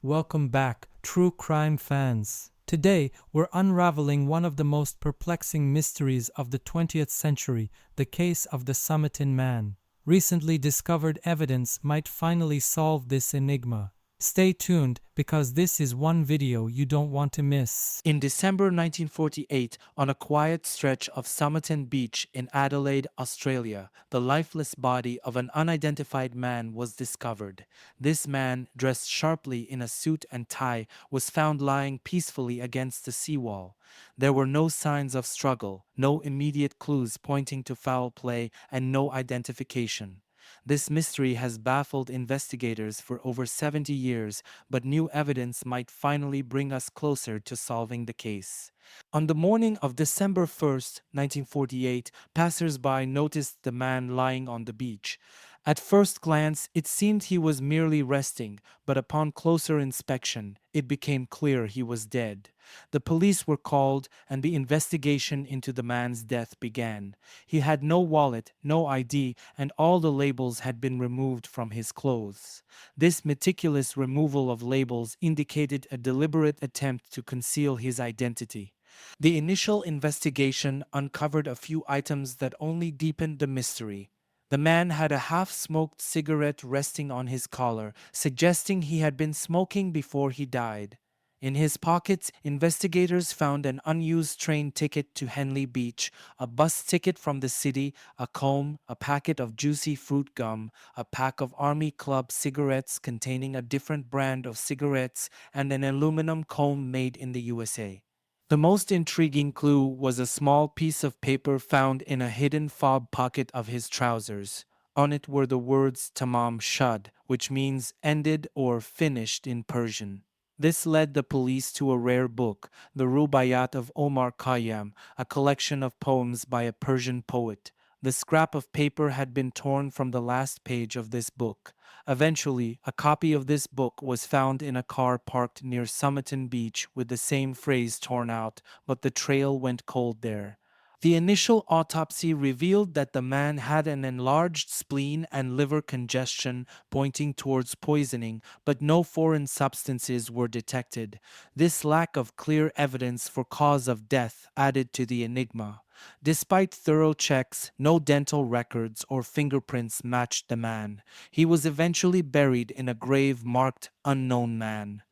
Welcome back, true crime fans. Today, we're unraveling one of the most perplexing mysteries of the 20th century, the case of the Somerton man. Recently discovered evidence might finally solve this enigma. Stay tuned because this is one video you don't want to miss. In December 1948, on a quiet stretch of Somerton Beach in Adelaide, Australia, the lifeless body of an unidentified man was discovered. This man, dressed sharply in a suit and tie, was found lying peacefully against the seawall. There were no signs of struggle, no immediate clues pointing to foul play, and no identification. This mystery has baffled investigators for over 70 years, but new evidence might finally bring us closer to solving the case. On the morning of December 1st, 1948, passers-by noticed the man lying on the beach. At first glance, it seemed he was merely resting, but upon closer inspection, it became clear he was dead. The police were called, and the investigation into the man's death began. He had no wallet, no ID, and all the labels had been removed from his clothes. This meticulous removal of labels indicated a deliberate attempt to conceal his identity. The initial investigation uncovered a few items that only deepened the mystery. The man had a half-smoked cigarette resting on his collar, suggesting he had been smoking before he died. In his pockets, investigators found an unused train ticket to Henley Beach, a bus ticket from the city, a comb, a packet of juicy fruit gum, a pack of Army Club cigarettes containing a different brand of cigarettes, and an aluminum comb made in the USA. The most intriguing clue was a small piece of paper found in a hidden fob pocket of his trousers. On it were the words Tamam Shud, which means ended or finished in Persian. This led the police to a rare book, the Rubaiyat of Omar Khayyam, a collection of poems by a Persian poet. The scrap of paper had been torn from the last page of this book. Eventually, a copy of this book was found in a car parked near Somerton Beach with the same phrase torn out, but the trail went cold there. The initial autopsy revealed that the man had an enlarged spleen and liver congestion, pointing towards poisoning, but no foreign substances were detected. This lack of clear evidence for cause of death added to the enigma. Despite thorough checks, no dental records or fingerprints matched the man. He was eventually buried in a grave marked Unknown Man.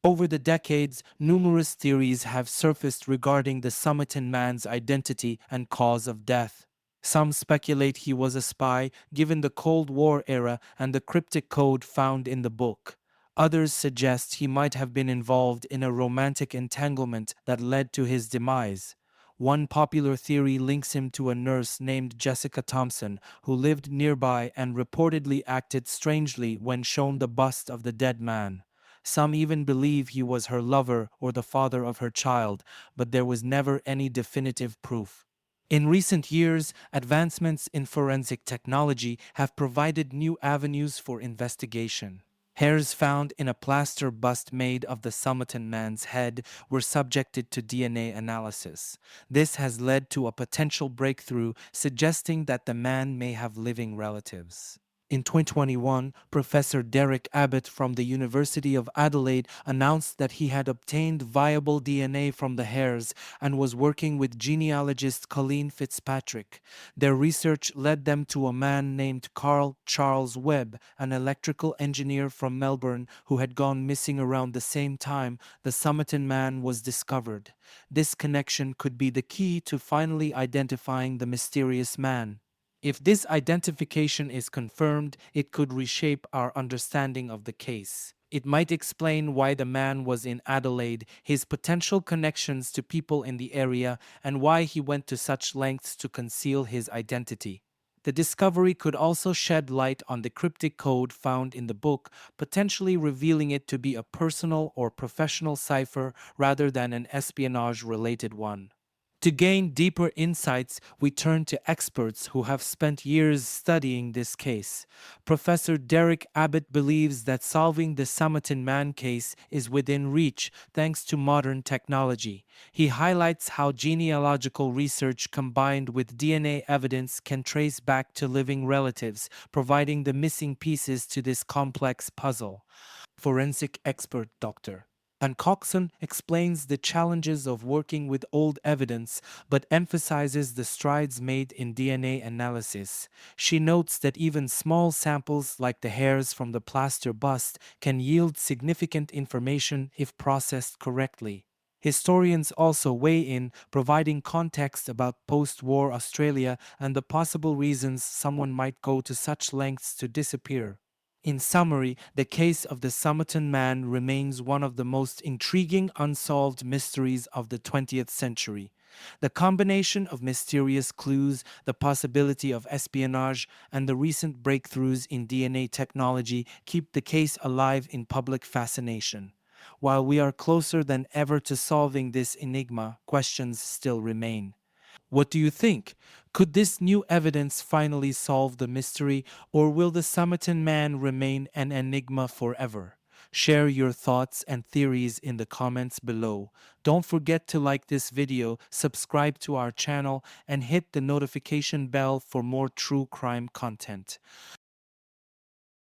Over the decades, numerous theories have surfaced regarding the Somerton man's identity and cause of death. Some speculate he was a spy, given the Cold War era and the cryptic code found in the book. Others suggest he might have been involved in a romantic entanglement that led to his demise. One popular theory links him to a nurse named Jessica Thompson, who lived nearby and reportedly acted strangely when shown the bust of the dead man. Some even believe he was her lover or the father of her child, but there was never any definitive proof. In recent years, advancements in forensic technology have provided new avenues for investigation. Hairs found in a plaster bust made of the Somerton man's head were subjected to DNA analysis. This has led to a potential breakthrough suggesting that the man may have living relatives. In 2021, Professor Derek Abbott from the University of Adelaide announced that he had obtained viable DNA from the hairs and was working with genealogist Colleen Fitzpatrick. Their research led them to a man named Carl Charles Webb, an electrical engineer from Melbourne who had gone missing around the same time the Somerton man was discovered. This connection could be the key to finally identifying the mysterious man. If this identification is confirmed, it could reshape our understanding of the case. It might explain why the man was in Adelaide, his potential connections to people in the area, and why he went to such lengths to conceal his identity. The discovery could also shed light on the cryptic code found in the book, potentially revealing it to be a personal or professional cipher rather than an espionage-related one. To gain deeper insights, we turn to experts who have spent years studying this case. Professor Derek Abbott believes that solving the Somerton man case is within reach thanks to modern technology. He highlights how genealogical research combined with DNA evidence can trace back to living relatives, providing the missing pieces to this complex puzzle. forensic expert doctor. And Coxon explains the challenges of working with old evidence but emphasizes the strides made in DNA analysis. She notes that even small samples like the hairs from the plaster bust can yield significant information if processed correctly. Historians also weigh in, providing context about post war Australia and the possible reasons someone might go to such lengths to disappear. In summary, the case of the Somerton man remains one of the most intriguing unsolved mysteries of the 20th century. The combination of mysterious clues, the possibility of espionage, and the recent breakthroughs in DNA technology keep the case alive in public fascination. While we are closer than ever to solving this enigma, questions still remain. What do you think? Could this new evidence finally solve the mystery, or will the Somerton man remain an enigma forever? Share your thoughts and theories in the comments below. Don't forget to like this video, subscribe to our channel, and hit the notification bell for more true crime content.